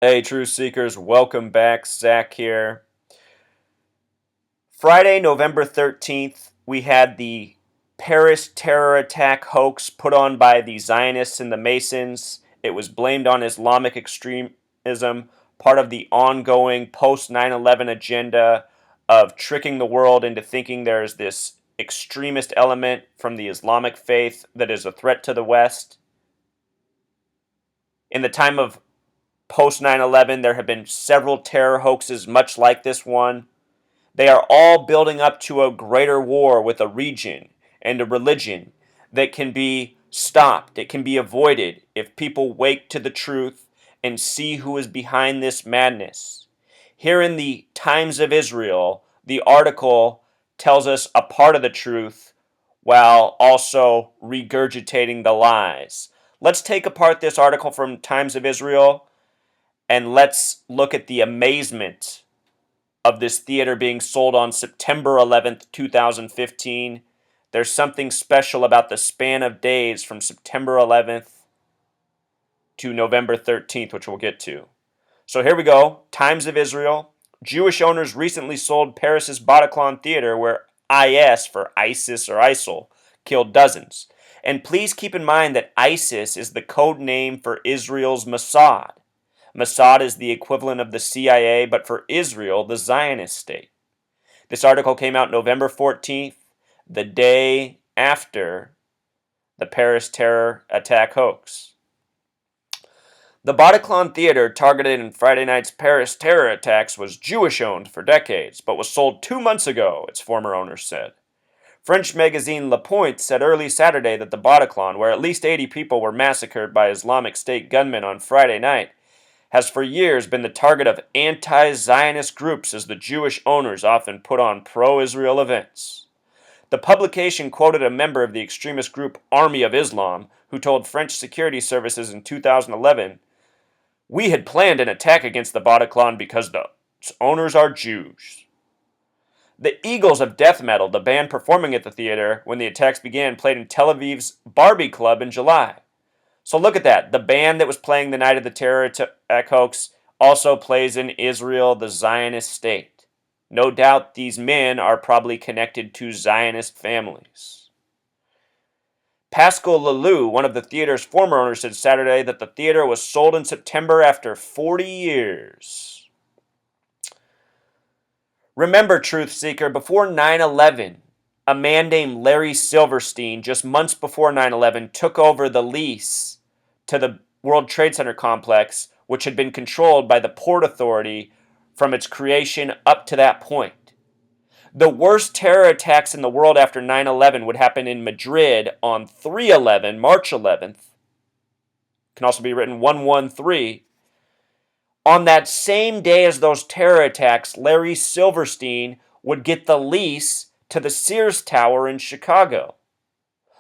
Hey, Truth Seekers, welcome back. Zach here. Friday, November 13th, we had the Paris terror attack hoax put on by the Zionists and the Masons. It was blamed on Islamic extremism, part of the ongoing post 9/11 agenda of tricking the world into thinking there's this extremist element from the Islamic faith that is a threat to the West. In the time of post 9/11, there have been several terror hoaxes much like this one. They are all building up to a greater war with a region and a religion that can be stopped. It can be avoided if people wake to the truth and see who is behind this madness. Here in the Times of Israel, the article tells us a part of the truth while also regurgitating the lies. Let's take apart this article from Times of Israel and let's look at the amazement of this theater being sold on September 11th, 2015. There's something special about the span of days from September 11th to November 13th, which we'll get to. So here we go. Times of Israel. Jewish owners recently sold Paris's Bataclan theater, where IS, for ISIS or ISIL, killed dozens. And please keep in mind that ISIS is the code name for Israel's Mossad. Mossad is the equivalent of the CIA, but for Israel, the Zionist state. This article came out November 14th, the day after the Paris terror attack hoax. The Bataclan Theater, targeted in Friday night's Paris terror attacks, was Jewish-owned for decades, but was sold 2 months ago, its former owners said. French magazine Le Point said early Saturday that the Bataclan, where at least 80 people were massacred by Islamic State gunmen on Friday night, has for years been the target of anti-Zionist groups as the Jewish owners often put on pro-Israel events. The publication quoted a member of the extremist group Army of Islam who told French security services in 2011, "We had planned an attack against the Bataclan because the owners are Jews." The Eagles of Death Metal, the band performing at the theater when the attacks began, played in Tel Aviv's Barbie Club in July. So look at that. The band that was playing the night of the terror attack hoax also plays in Israel, the Zionist state. No doubt these men are probably connected to Zionist families. Pascal Lalou, one of the theater's former owners, said Saturday that the theater was sold in September after 40 years. Remember, Truth Seeker, before 9/11, a man named Larry Silverstein, just months before 9/11, took over the lease to the World Trade Center complex, which had been controlled by the Port Authority from its creation up to that point. The worst terror attacks in the world after 9/11 would happen in Madrid on 3/11, March 11th. Can also be written 113. On that same day as those terror attacks, Larry Silverstein would get the lease to the Sears Tower in Chicago.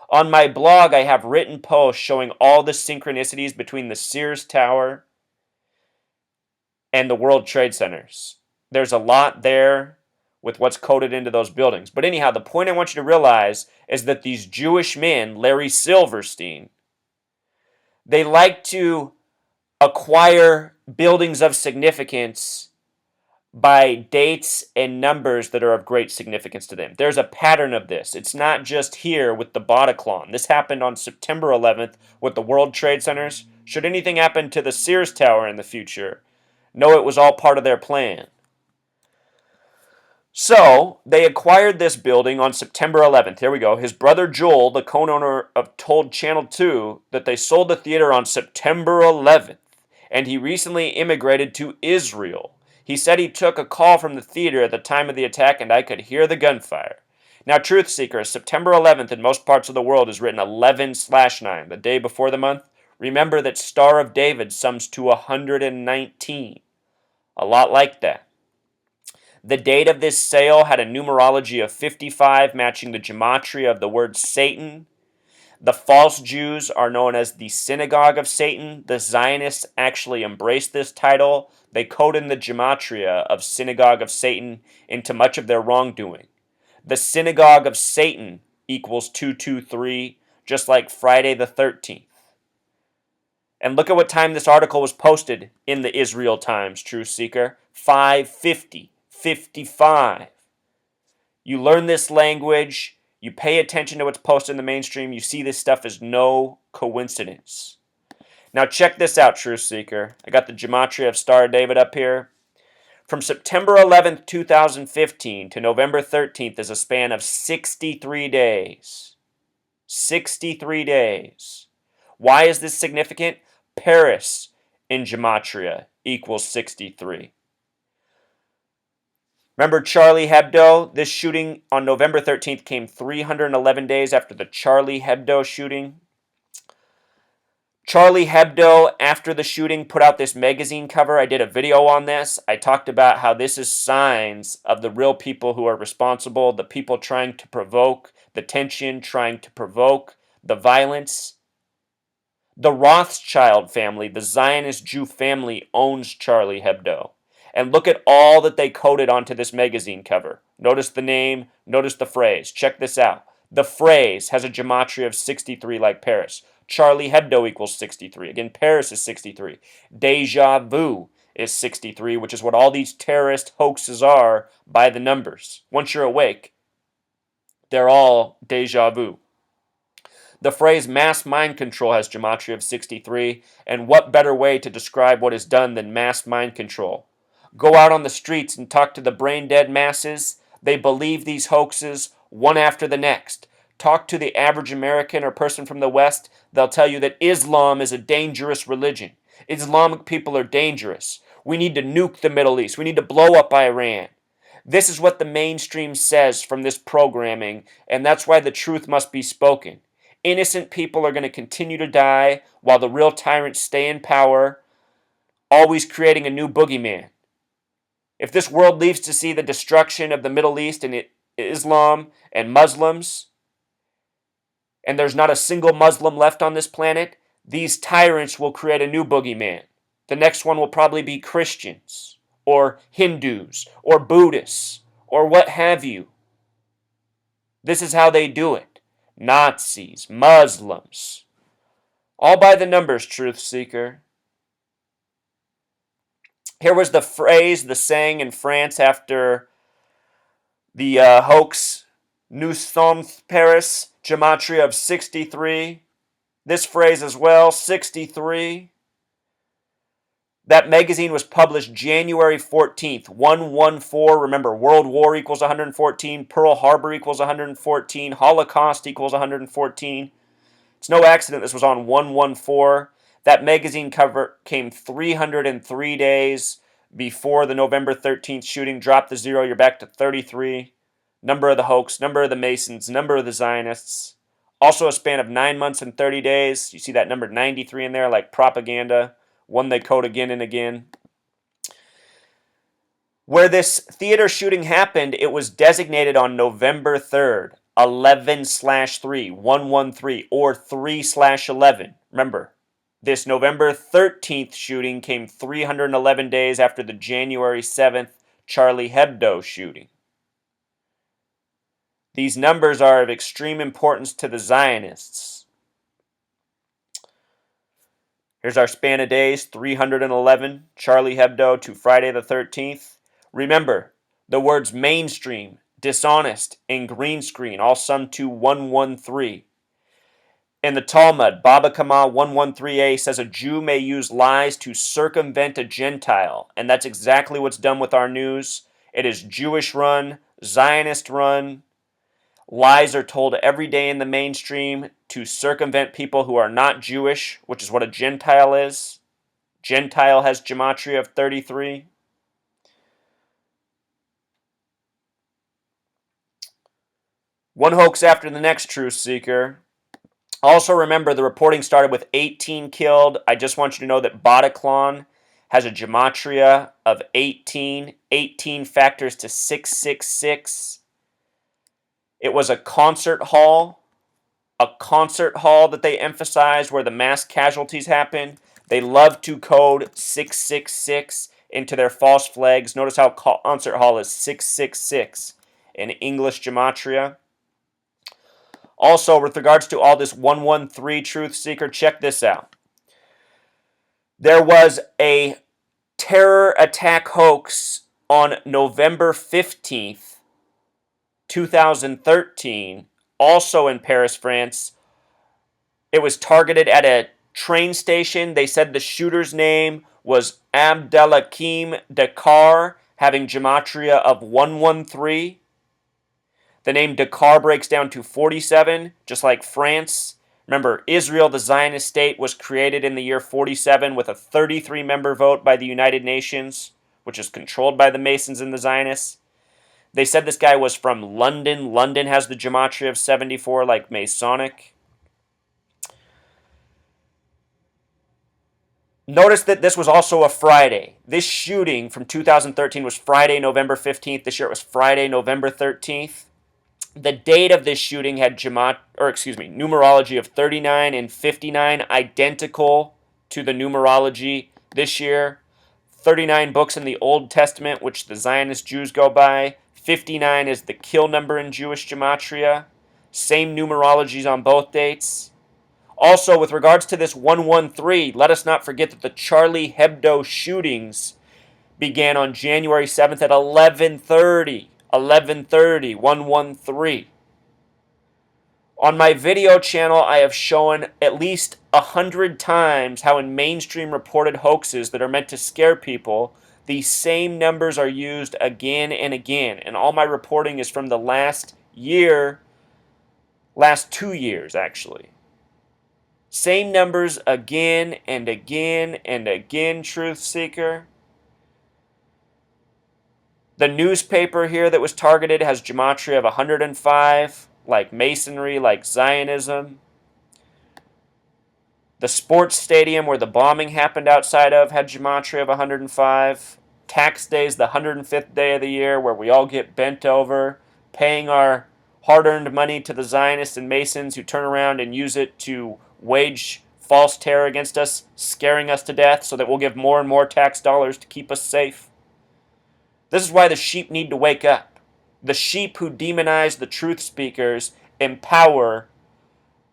On my blog, I have written posts showing all the synchronicities between the Sears Tower and the World Trade Centers. There's a lot there with what's coded into those buildings. But anyhow, the point I want you to realize is that these Jewish men, Larry Silverstein, they like to acquire buildings of significance by dates and numbers that are of great significance to them. There's a pattern of this. It's not just here with the Bataclan. This happened on September 11th with the World Trade Centers. Should anything happen to the Sears Tower in the future, know it was all part of their plan. So, they acquired this building on September 11th. Here we go. His brother Joel, the co-owner of, told Channel 2 that they sold the theater on September 11th, and he recently immigrated to Israel. He said he took a call from the theater at the time of the attack and I could hear the gunfire. Now, Truth Seeker, September 11th in most parts of the world is written 11/9, the day before the month. Remember that Star of David sums to 119. A lot like that. The date of this sale had a numerology of 55, matching the gematria of the word Satan. The false Jews are known as the Synagogue of Satan. The Zionists actually embraced this title. They code in the gematria of Synagogue of Satan into much of their wrongdoing. The Synagogue of Satan equals 223, just like Friday the 13th. And look at what time this article was posted in the Israel Times, Truth Seeker. 5:50, 55. You learn this language, you pay attention to what's posted in the mainstream, you see this stuff is no coincidence. Now check this out, Truth Seeker. I got the gematria of Star of David up here. From September 11th, 2015 to November 13th is a span of 63 days. 63 days. Why is this significant? Paris in gematria equals 63. Remember Charlie Hebdo? This shooting on November 13th came 311 days after the Charlie Hebdo shooting. Charlie Hebdo, after the shooting, put out this magazine cover. I did a video on this. I talked about how this is signs of the real people who are responsible, the people trying to provoke the tension, trying to provoke the violence. The Rothschild family, the Zionist Jew family, owns Charlie Hebdo. And look at all that they coded onto this magazine cover. Notice the name, notice the phrase. Check this out. The phrase has a gematria of 63 like Paris. Charlie Hebdo equals 63. Again, Paris is 63. Deja vu is 63, which is what all these terrorist hoaxes are by the numbers. Once you're awake, they're all deja vu. The phrase mass mind control has gematria of 63, and what better way to describe what is done than mass mind control? Go out on the streets and talk to the brain-dead masses. They believe these hoaxes one after the next. Talk to the average American or person from the West. They'll tell you that Islam is a dangerous religion. Islamic people are dangerous. We need to nuke the Middle East. We need to blow up Iran. This is what the mainstream says from this programming, and that's why the truth must be spoken. Innocent people are going to continue to die while the real tyrants stay in power, always creating a new boogeyman. If this world lives to see the destruction of the Middle East and Islam and Muslims, and there's not a single Muslim left on this planet, these tyrants will create a new boogeyman. The next one will probably be Christians, or Hindus, or Buddhists, or what have you. This is how they do it. Nazis, Muslims. All by the numbers, Truth Seeker. Here was the phrase, the saying in France after the hoax, Nous sommes Paris, gematria of 63. This phrase as well, 63. That magazine was published January 14th, 114. Remember, World War equals 114, Pearl Harbor equals 114, Holocaust equals 114. It's no accident this was on 114. That magazine cover came 303 days before the November 13th shooting. Drop the zero, you're back to 33. Number of the hoax, number of the Masons, number of the Zionists. Also a span of 9 months and 30 days. You see that number 93 in there, like propaganda. One they code again and again. Where this theater shooting happened, it was designated on November 3rd, 11/3, 113, or 3/11. Remember, this November 13th shooting came 311 days after the January 7th Charlie Hebdo shooting. These numbers are of extreme importance to the Zionists. Here's our span of days, 311, Charlie Hebdo to Friday the 13th. Remember, the words mainstream, dishonest, and green screen all sum to 113. In the Talmud, Baba Kama 113a says a Jew may use lies to circumvent a Gentile, and that's exactly what's done with our news. It is Jewish run, Zionist run. Lies are told every day in the mainstream to circumvent people who are not Jewish, which is what a Gentile is. Gentile has gematria of 33. One hoax after the next, Truth Seeker. Also remember, the reporting started with 18 killed. I just want you to know that Bataclan has a gematria of 18. 18 factors to 666. It was a concert hall that they emphasized where the mass casualties happen. They love to code 666 into their false flags. Notice how concert hall is 666 in English gematria. Also, with regards to all this 113 Truth Seeker, check this out. There was a terror attack hoax on November 15th, 2013, also in Paris, France. It was targeted at a train station. They said the shooter's name was Abdelhakim Dakar, having gematria of 113. The name Dakar breaks down to 47, just like France. Remember, Israel, the Zionist state, was created in the year 47 with a 33-member vote by the United Nations, which is controlled by the Masons and the Zionists. They said this guy was from London. London has the gematria of 74, like Masonic. Notice that this was also a Friday. This shooting from 2013 was Friday, November 15th. This year it was Friday, November 13th. The date of this shooting had numerology of 39 and 59, identical to the numerology this year. 39 books in the Old Testament, which the Zionist Jews go by. 59 is the kill number in Jewish gematria. Same numerologies on both dates. Also, with regards to this 113, let us not forget that the Charlie Hebdo shootings began on January 7th at 11:30. 11:30, 113. On my video channel, I have shown at least 100 times how in mainstream reported hoaxes that are meant to scare people, these same numbers are used again and again. And all my reporting is from the last 2 years actually. Same numbers again and again and again, truth seeker. The newspaper here that was targeted has gematria of 105, like Masonry, like Zionism. The sports stadium where the bombing happened outside of had gematria of 105. Tax day is the 105th day of the year where we all get bent over, paying our hard-earned money to the Zionists and Masons who turn around and use it to wage false terror against us, scaring us to death so that we'll give more and more tax dollars to keep us safe. This is why the sheep need to wake up. The sheep who demonize the truth speakers empower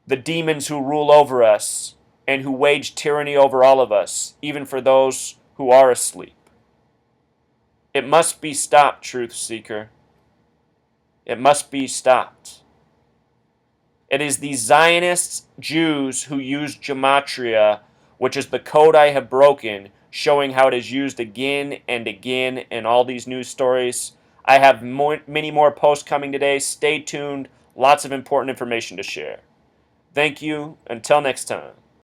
the demons who rule over us and who wage tyranny over all of us, even for those who are asleep. It must be stopped, truth seeker. It must be stopped. It is the Zionist Jews who use gematria, which is the code I have broken, showing how it is used again and again in all these news stories. I have many more posts coming today. Stay tuned. Lots of important information to share. Thank you. Until next time.